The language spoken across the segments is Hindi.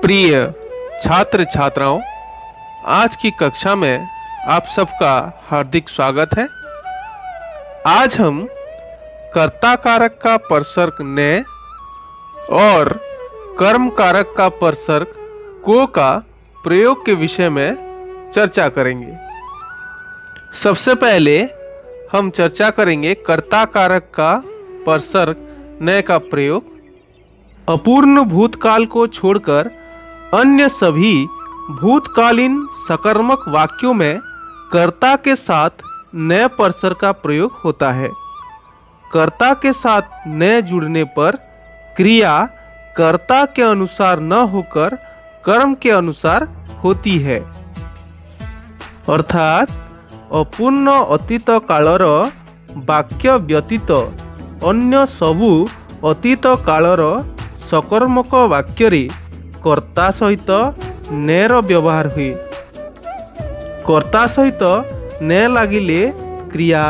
प्रिय छात्र छात्राओं, आज की कक्षा में आप सबका हार्दिक स्वागत है। आज हम कर्ता कारक का परसर्ग ने और कर्म कारक का परसर्ग को का प्रयोग के विषय में चर्चा करेंगे। सबसे पहले हम चर्चा करेंगे कर्ता कारक का परसर्ग ने का प्रयोग। अपूर्ण भूतकाल को छोड़कर अन्य सभी भूतकालीन सकर्मक वाक्यों में कर्ता के साथ नए परसर्ग का प्रयोग होता है। कर्ता के साथ नए जुड़ने पर क्रिया कर्ता के अनुसार न होकर कर्म के अनुसार होती है। अर्थात अपूर्ण अतीत कालर वाक्य व्यतीत अन्य सबु अतीत कालर सकर्मक वाक्य कर्ता सहित नेर व्यवहार हुए। कर्ता सहित ने लागिले क्रिया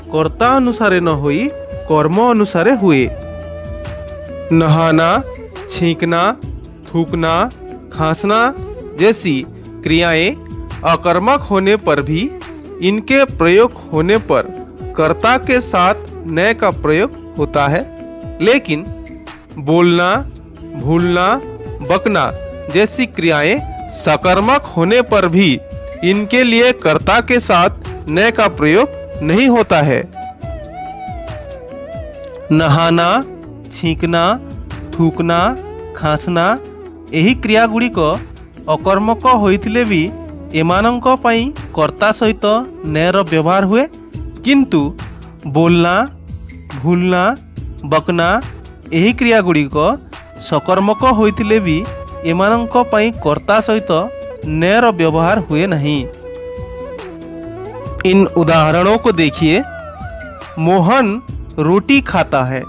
कर्ता अनुसारे न होई कर्म अनुसारे हुए। नहाना, छींकना, थूकना, खांसना जैसी क्रियाएं अकर्मक होने पर भी इनके प्रयोग होने पर कर्ता के साथ ने का प्रयोग होता है। लेकिन बोलना, भूलना, बकना जैसी क्रियाएं सकर्मक होने पर भी इनके लिए कर्ता के साथ ने का प्रयोग नहीं होता है। नहाना, छींकना, थूकना, खांसना यही क्रिया गुड़िक अकर्मक होइथिले भी एमानंक पई कर्ता सहित नेर व्यवहार हुए। किंतु बोलना, भूलना, बकना यही क्रिया गुड़िक सकर्मक होइथिले भी एमानंक पई कर्ता सहित नेर व्यवहार हुए नहीं। इन उदाहरणों को देखिए। मोहन रोटी खाता है।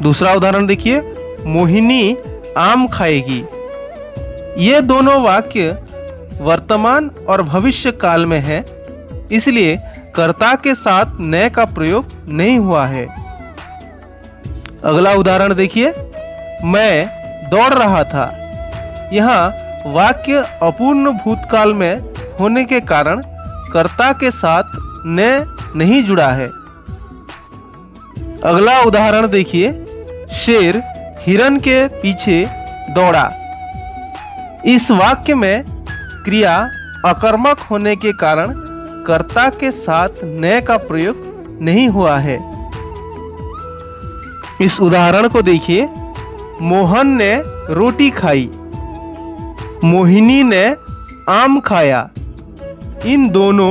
दूसरा उदाहरण देखिए, मोहिनी आम खाएगी। ये दोनों वाक्य वर्तमान और भविष्य काल में है, इसलिए कर्ता के साथ ने का प्रयोग नहीं हुआ है। अगला उदाहरण देखिए, मैं दौड़ रहा था। यहाँ वाक्य अपूर्ण भूतकाल में होने के कारण कर्ता के साथ ने नहीं जुड़ा है। अगला उदाहरण देखिए, शेर हिरन के पीछे दौड़ा। इस वाक्य में क्रिया अकर्मक होने के कारण कर्ता के साथ ने का प्रयोग नहीं हुआ है। इस उदाहरण को देखिए, मोहन ने रोटी खाई, मोहिनी ने आम खाया। इन दोनों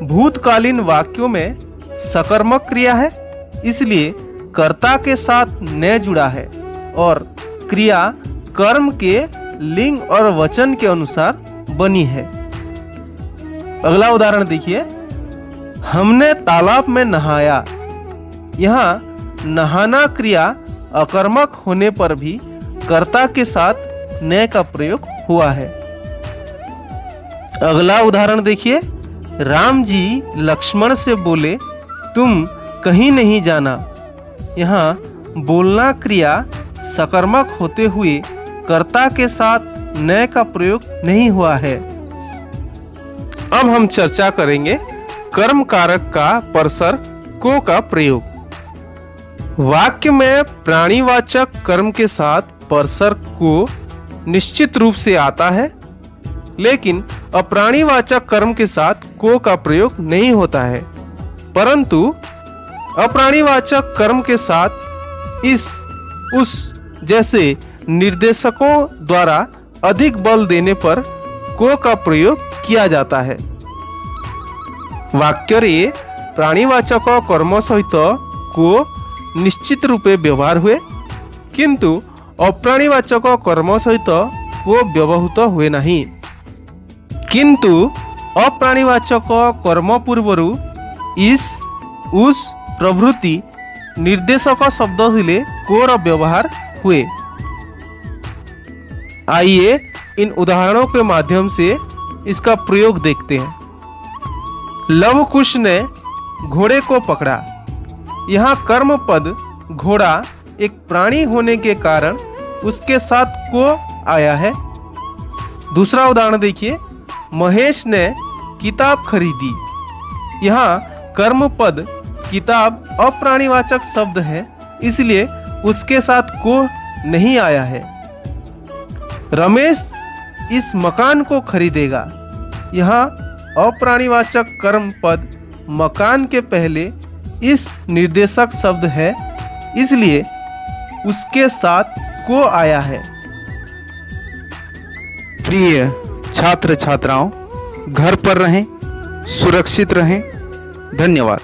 भूतकालीन वाक्यों में सकर्मक क्रिया है, इसलिए कर्ता के साथ ने जुड़ा है और क्रिया कर्म के लिंग और वचन के अनुसार बनी है। अगला उदाहरण देखिए, हमने तालाब में नहाया। यहाँ नहाना क्रिया अकर्मक होने पर भी कर्ता के साथ ने का प्रयोग हुआ है। अगला उदाहरण देखिए, राम जी लक्ष्मण से बोले, तुम कहीं नहीं जाना। यहाँ बोलना क्रिया सकर्मक होते हुए कर्ता के साथ ने का प्रयोग नहीं हुआ है। अब हम चर्चा करेंगे कर्म कारक का परसर्ग को का प्रयोग। वाक्य में प्राणीवाचक कर्म के साथ परसर्ग को निश्चित रूप से आता है, लेकिन अप्राणीवाचक कर्म के साथ को का प्रयोग नहीं होता है। परंतु अप्राणीवाचक कर्म के साथ इस उस जैसे निर्देशकों द्वारा अधिक बल देने पर को का प्रयोग किया जाता है। वाक्य रे प्राणीवाचक कर्म सहित को निश्चित रूपे व्यवहार हुए, किंतु अप्राणीवाचक कर्म सहित वो व्यवहृत हुए नहीं। किंतु अप्राणीवाचक कर्म पूर्वरु इस उस प्रभृति निर्देशक शब्द हिले कोर व्यवहार हुए। आइए इन उदाहरणों के माध्यम से इसका प्रयोग देखते हैं। लव कुश ने घोड़े को पकड़ा। यहाँ कर्म पद घोड़ा एक प्राणी होने के कारण उसके साथ को आया है। दूसरा उदाहरण देखिए, महेश ने किताब खरीदी। यहाँ कर्म पद किताब अप्राणीवाचक शब्द है, इसलिए उसके साथ को नहीं आया है। रमेश इस मकान को खरीदेगा। यहाँ अप्राणीवाचक कर्म पद मकान के पहले इस निर्देशक शब्द है, इसलिए उसके साथ को आया है। प्रिय छात्र छात्राओं, घर पर रहें, सुरक्षित रहें। धन्यवाद।